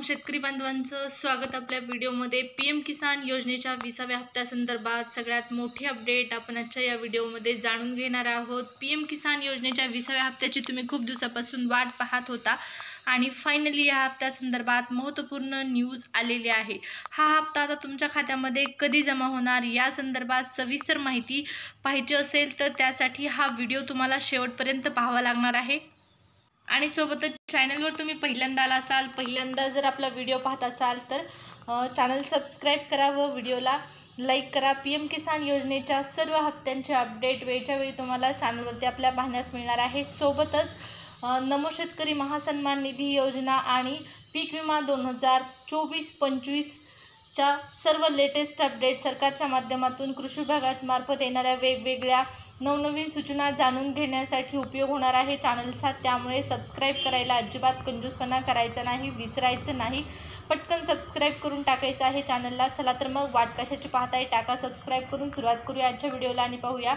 शेतकरी बांधवांचं स्वागत आपल्या व्हिडिओमध्ये। पीएम किसान योजनेच्या 20व्या हप्त्यासंदर्भात सगळ्यात मोठी अपडेट आपण आजच्या या व्हिडिओमध्ये जाणून घेणार आहोत। पीएम किसान योजनेच्या 20व्या हप्त्याची तुम्ही खूप दिवसापासून वाट पाहत होता आणि फायनली या हप्त्यासंदर्भात महत्त्वपूर्ण न्यूज आलेली आहे। हा हप्ता आता तुमच्या खात्यामध्ये कधी जमा होणार या संदर्भात सविस्तर माहिती पाहिजे असेल तर त्यासाठी हा व्हिडिओ तुम्हाला शेवटपर्यंत पाहावा लागणार आहे। आणि सोबतच चॅनलवर तुम्ही पहिल्यांदा आला असाल, पहिल्यांदा जर आपला व्हिडिओ पाहत असाल तर चॅनल सबस्क्राईब करा व व्हिडिओला लाईक करा। पीएम किसान योजनेच्या सर्व हप्त्यांचे अपडेट वेळच्या वेळी तुम्हाला चॅनलवरती आपल्या पाहण्यास मिळणार आहे। सोबतच नमो शेतकरी महासन्मान निधी योजना आणि पीक विमा 2024-25 च्या सर्व लेटेस्ट अपडेट सरकारच्या माध्यमातून कृषी विभागामार्फत येणाऱ्या वेगवेगळ्या नवनवीन सूचना जाणून घेण्यासाठी उपयोग होणार आहे चॅनलचा। त्यामुळे सबस्क्राईब करायला अजिबात कंजूसपणा करायचा नाही, विसरायचं नाही, पटकन सबस्क्राईब करून टाकायचं आहे चॅनलला। चला तर मग वाट कशाची पाहताय, टाका सबस्क्राईब करून सुरुवात करूया आजच्या व्हिडिओला आणि पाहूया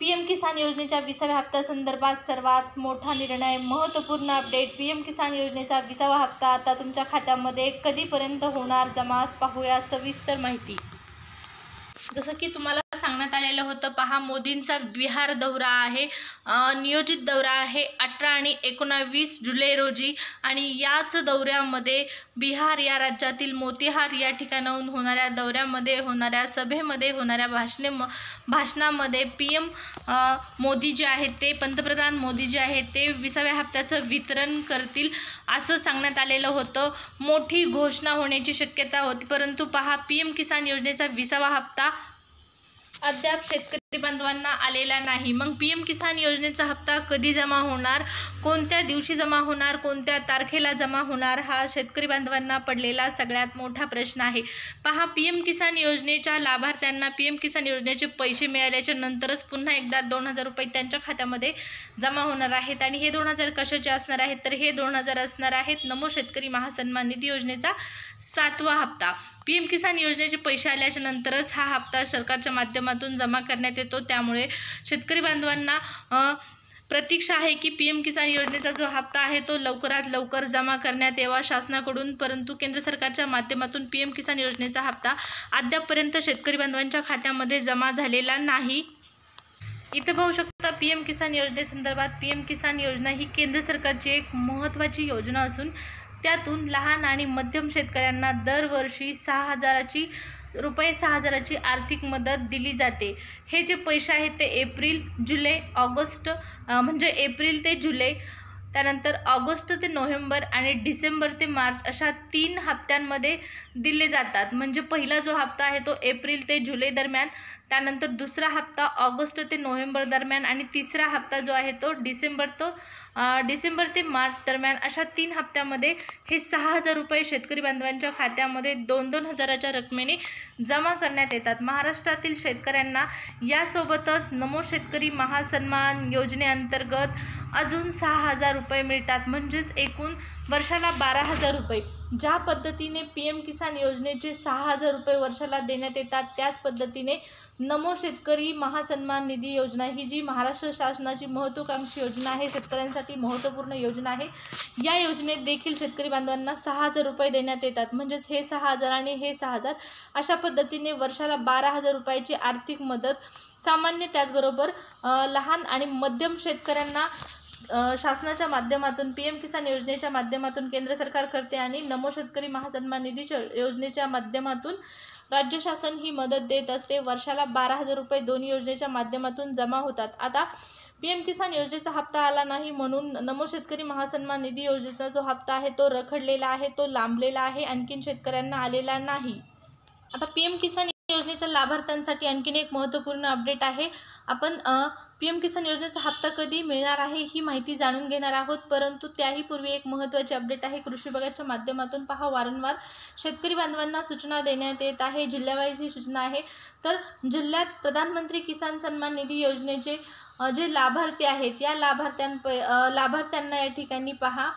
पीएम किसान योजनेच्या 20व्या हप्त्यासंदर्भात सर्वात मोठा निर्णय, महत्त्वपूर्ण अपडेट। पीएम किसान योजनेचा 20वा हप्ता आता तुमच्या खात्यामध्ये कधीपर्यंत होणार जमा, पाहूया सविस्तर माहिती। जसं की तुम्हाला सांगण्यात आलेलं होतं, पहा मोदींचा बिहार दौरा आहे, नियोजित दौरा आहे 18 आणि 19 जुलै रोजी। आणि याच दौऱ्यामध्ये बिहार या राज्यातील मोतीहार या ठिकाणाहून होणाऱ्या दौऱ्यामध्ये, होणाऱ्या सभेमध्ये, होणाऱ्या भाषणामध्ये पीएम मोदी जे आहेत ते, पंतप्रधान मोदी जे आहेत ते 20व्या हप्त्याचं वितरण करतील असं सांगण्यात आलेलं होतं। मोठी घोषणा होण्याची शक्यता होती, परंतु पहा पीएम किसान योजनेचा 20वा हप्ता अद्याप शेतकरी बांधवांना आलेला नाही। मग पीएम किसान योजनेचा हप्ता कधी जमा होणार, कोणत्या दिवशी जमा होणार, कोणत्या तारखेला जमा होणार, हा शेतकरी बांधवांना पडलेला सगळ्यात मोठा प्रश्न आहे। पहा पीएम किसान योजनेच्या लाभार्थ्यांना पीएम किसान योजनेचे पैसे मिळाल्याच्या नंतरच पुन्हा एकदा 2000 रुपये त्यांच्या खात्यामध्ये जमा होणार आहेत। आणि हे 2000 कशाचे असणार आहेत तर हे 2000 असणार आहेत नमो शेतकरी महासन्मान निधी योजनेचा 7वा हप्ता। पीएम किसान योजनेचे पैसे आल्याच्या नंतरच हा हप्ता सरकारच्या माध्यमातून जमा करण्यात येतो। त्यामुळे शेतकरी बांधवांना प्रतीक्षा आहे की पीएम किसान योजनेचा जो हप्ता आहे तो लवकरात लवकर जमा करण्यात यावा शासनाकडून। परंतु केंद्र सरकारच्या माध्यमातून पीएम किसान योजनेचा हप्ता अद्यापपर्यंत शेतकरी बांधवांच्या खात्यामध्ये जमा झालेला नाही। इथे पाहू शकता पीएम किसान योजनेसंदर्भात, पीएम किसान योजना ही केंद्र सरकारची एक महत्त्वाची योजना असून त्यातून लहान आणि मध्यम शेतकऱ्यांना दरवर्षी 6,000ची आर्थिक मदत दिली जाते। हे जे पैसे आहेत ते एप्रिल, जुलै, ऑगस्ट म्हणजे एप्रिल ते जुलै, त्यानंतर ऑगस्ट ते नोव्हेंबर आणि डिसेंबर ते मार्च अशा 3 हप्त्यांमध्ये दिले जातात। म्हणजे पहिला जो हप्ता आहे तो एप्रिल ते जुलै दरम्यान, त्यानंतर दुसरा हप्ता ऑगस्ट ते नोव्हेंबर दरम्यान आणि तिसरा हप्ता जो आहे तो डिसेंबर ते मार्च दरम्यान, अशा 3 हप्त्यामध्ये हे 6,000 रुपये शेतकरी बांधवांच्या खात्यामध्ये 2-2 हजाराच्या रकमेने जमा करण्यात येतात महाराष्ट्रातील शेतकऱ्यांना। यासोबतच नमो शेतकरी महासन्मान योजनेअंतर्गत अजून 6,000 रुपये मिळतात, म्हणजेच एकूण वर्षाला 12,000 रुपये। ज्या पद्धतीने पीएम किसान योजनेचे 6,000 रुपये वर्षाला देण्यात येतात, त्याच पद्धतीने नमो शेतकरी महासन्मान निधी योजना ही जी महाराष्ट्र शासनाची महत्त्वाकांक्षी योजना आहे, शेतकऱ्यांसाठी महत्त्वपूर्ण योजना आहे, या योजनेत देखील शेतकरी बांधवांना 6,000 रुपये देण्यात येतात। म्हणजेच हे 6,000 आणि हे 6,000 अशा पद्धतीने वर्षाला 12,000 रुपयाची आर्थिक मदत सामान्य, त्याचबरोबर लहान आणि मध्यम शेतकऱ्यांना शासनाच्या माध्यमातून पीएम किसान योजनेच्या माध्यमातून केंद्र सरकार करते आणि नमो शेतकरी महासन्मान निधी योजनेच्या माध्यमातून राज्य शासन ही मदत देत असते। वर्षाला 12,000 रुपये दोन्ही योजनेच्या माध्यमातून जमा होतात। आता पीएम किसान योजनेचा हप्ता आला नाही म्हणून नमो शेतकरी महासन्मान निधी योजनेचा जो हप्ता आहे तो रखडलेला आहे, तो लांबलेला आहे, आणखीन शेतकऱ्यांना आलेला नाही। आता पीएम किसान योजनेच्या लाभार्थ्यांसाठी आणखीन एक महत्त्वपूर्ण अपडेट आहे। आपण पीएम किसान योजनेचा हप्ता कधी मिळणार आहे ही माहिती जाणून घेणार आहोत, परंतु त्याही पूर्वी एक महत्त्वाची अपडेट आहे कृषी विभागाच्या माध्यमातून। पहा वारंवार शेतकरी बांधवांना सूचना देण्यात येत आहे, जिल्ह्यावाईज ही सूचना आहे। तर जिल्ह्यात प्रधानमंत्री किसान सन्मान निधी योजनेचे जे लाभार्थी आहेत या लाभार्थ्यांना या ठिकाणी पहा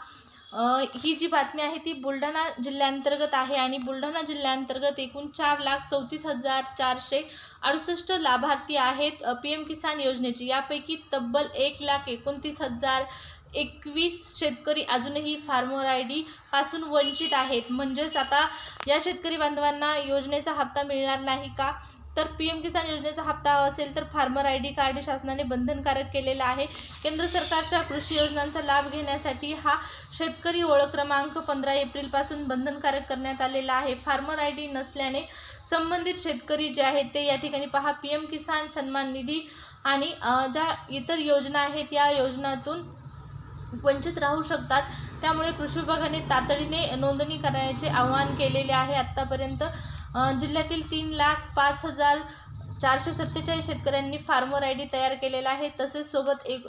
ही जी बातमी आहे ती बुलढाणा जिल्ह्यांतर्गत आहे आणि बुलढाणा जिल्ह्यांतर्गत एकूण 4,34,468 लाभार्थी आहेत पीएम किसान योजनेचे। यापैकी तब्बल 1,29,000 21 शेतकरी अजूनही फार्मर आय डी पासून वंचित आहेत. म्हणजेच आता या शेतकरी बांधवांना योजनेचा हप्ता मिळणार नाही का? तर PM किसान योजनेचा हप्ता असेल तर फार्मर आय डी कार्ड शासनाने बंधनकारक केलेला आहे. केंद्र सरकारच्या कृषी योजनांचा लाभ घेण्यासाठी हा शेतकरी ओळख क्रमांक 15 एप्रिलपासून बंधनकारक करण्यात आलेला आहे. फार्मर आय डी नसल्याने संबंधित शेतकरी जे आहेत ते या ठिकाणी पहा PM किसान सन्मान निधी आणि ज्या इतर योजना आहेत या योजनातून वंचित राहू शकतात. त्यामुळे कृषी विभागाने तातडीने नोंदणी करण्याचे आवाहन केलेले आहे. आत्तापर्यंत जिल्ह्यातील 3,05,447 शेतकऱ्यांनी फार्मर आय डी तयार केलेला आहे. तसेच सोबत एक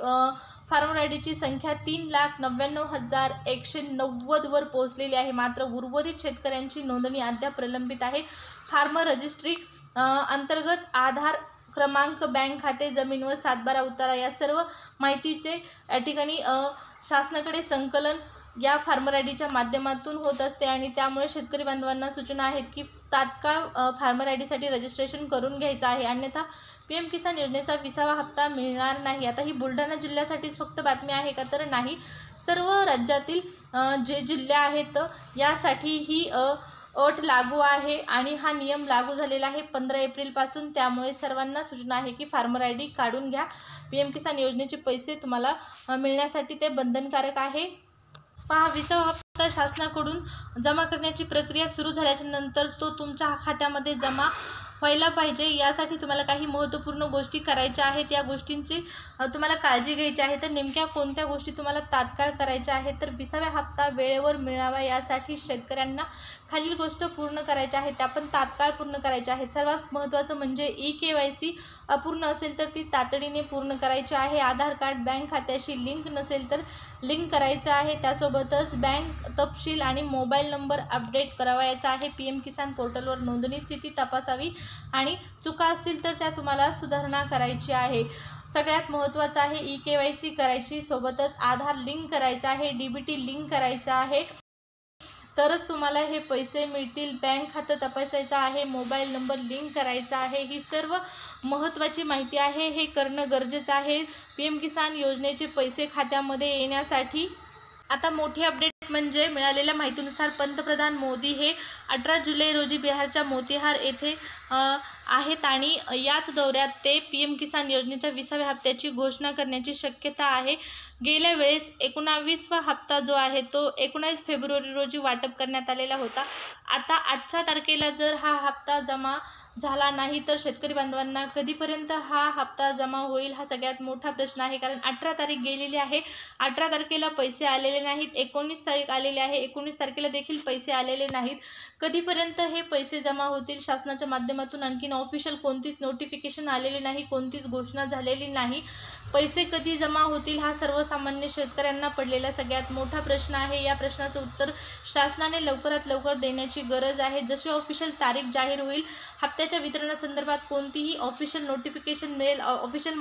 फार्मर आय डीची संख्या 3,99,190 वर पोहोचलेली आहे. मात्र उर्वरित शेतकऱ्यांची नोंदणी अद्याप प्रलंबित आहे. फार्मर रजिस्ट्री अंतर्गत आधार क्रमांक, बँक खाते, जमीन व सातबारा उतारा या सर्व माहितीचे या ठिकाणी शासनाकडे संकलन या फार्मर आय डीच्या माध्यमातून होत असते आणि त्यामुळे शेतकरी बांधवांना सूचना आहेत की तात्काळ फार्मर आय डीसाठी रजिस्ट्रेशन करून घ्यायचं आहे, अन्यथा PM किसान योजनेचा 20वा हप्ता मिळणार नाही. आता ही बुलढाणा जिल्ह्यासाठीच फक्त बातमी आहे का? तर नाही, सर्व राज्यातील जे जिल्हे आहेत यासाठी ही अट लागू आहे आणि हा नियम लागू झालेला आहे 15 एप्रिलपासून. त्यामुळे सर्वांना सूचना आहे की फार्मर आय डी काढून घ्या. PM किसान योजनेचे पैसे तुम्हाला मिळण्यासाठी ते बंधनकारक आहे. पहा, 20वा हप्ता शासनाकडून जमा करण्याची प्रक्रिया सुरू झाल्याच्या नंतर तो तुमच्या खात्यामध्ये जमा व्हायला पाहिजे. यासाठी तुम्हाला काही महत्त्वपूर्ण गोष्टी करायच्या आहेत. या गोष्टींची तुम्हाला काळजी घ्यायची आहे. तर नेमक्या कोणत्या गोष्टी तुम्हाला तात्काळ करायच्या आहेत? तर 20वा हप्ता वेळेवर मिळावा यासाठी शेतकऱ्यांना खालील गोष्ट पूर्ण करायच्या आहेत, त्या पण तात्काळ पूर्ण करायच्या आहेत. सर्वात महत्त्वाचं म्हणजे EKYC अपूर्ण असेल तर ती तातडीने पूर्ण करायची आहे. आधार कार्ड बँक खात्याशी लिंक नसेल तर लिंक करायचं आहे. त्यासोबतच बँक तपशील आणि मोबाईल नंबर अपडेट करावायचा आहे. PM किसान पोर्टलवर नोंदणी स्थिती तपासावी आणि चुका असतील तर त्या तुम्हाला सुधारणा करायची आहे. सगळ्यात महत्त्वाचं आहे EKYC करायची, सोबतच आधार लिंक करायचं आहे, DBT लिंक करायचं आहे, तरच तुम्हाला हे पैसे मिळतील. बँक खातं तपासायचं आहे, मोबाईल नंबर लिंक करायचा आहे. ही सर्व महत्त्वाची माहिती आहे, हे करणं गरजेचं आहे PM किसान योजनेचे पैसे खात्यामध्ये येण्यासाठी. आता मोठी अपडेट म्हणजे मिळालेल्या माहितीनुसार पंतप्रधान मोदी हे 18 जुलै रोजी बिहारच्या मोतीहार येथे आहेत आणि याच दौऱ्यात ते PM किसान योजनेच्या 20व्या हप्त्याची घोषणा करण्याची शक्यता आहे. गेल्या वेळेस 19वा हप्ता जो आहे तो 19 फेब्रुवारी रोजी वाटप करण्यात आलेला होता. आता आजच्या तारखेला जर हा हप्ता जमा झाला नाही तर शेतकरी बांधवांना कधीपर्यंत हा हप्ता जमा होईल हा सगळ्यात मोठा प्रश्न आहे. कारण 18 तारीख गेलेली आहे, 18 तारखेला पैसे आलेले नाहीत, 19 तारीख आलेली आहे, 19 तारखेला देखील पैसे आलेले नाहीत. कधीपर्यंत हे पैसे जमा होतील? शासनाच्या माध्यमातून आणखीन ऑफिशियल कोणतीच नोटिफिकेशन आलेली नाही, कोणतीच घोषणा झालेली नाही. पैसे कधी जमा होतील हा सर्वसामान्य शेतकऱ्यांना पडलेला सगळ्यात मोठा प्रश्न आहे. या प्रश्नाचं उत्तर शासनाने लवकरात लवकर देण्याची गरज आहे. जशी ऑफिशियल तारीख जाहीर होईल, हप्त्याच्या वितरणासंदर्भात कोणतीही ऑफिशियल नोटिफिकेशन मिळेल, ऑफिशियल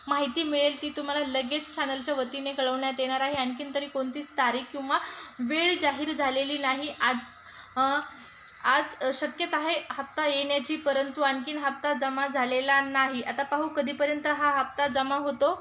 माहिती मिळेल, ती तुम्हाला लगेच चॅनलच्या वतीने कळवण्यात येणार आहे. आणखीन तरी कोणतीच तारीख किंवा वेळ जाहीर झालेली नाही. आज शक्यता आहे हप्ता येण्याची, परंतु आणखीन हप्ता जमा झालेला नाही. आता पाहू कधीपर्यंत हा हप्ता जमा होतो.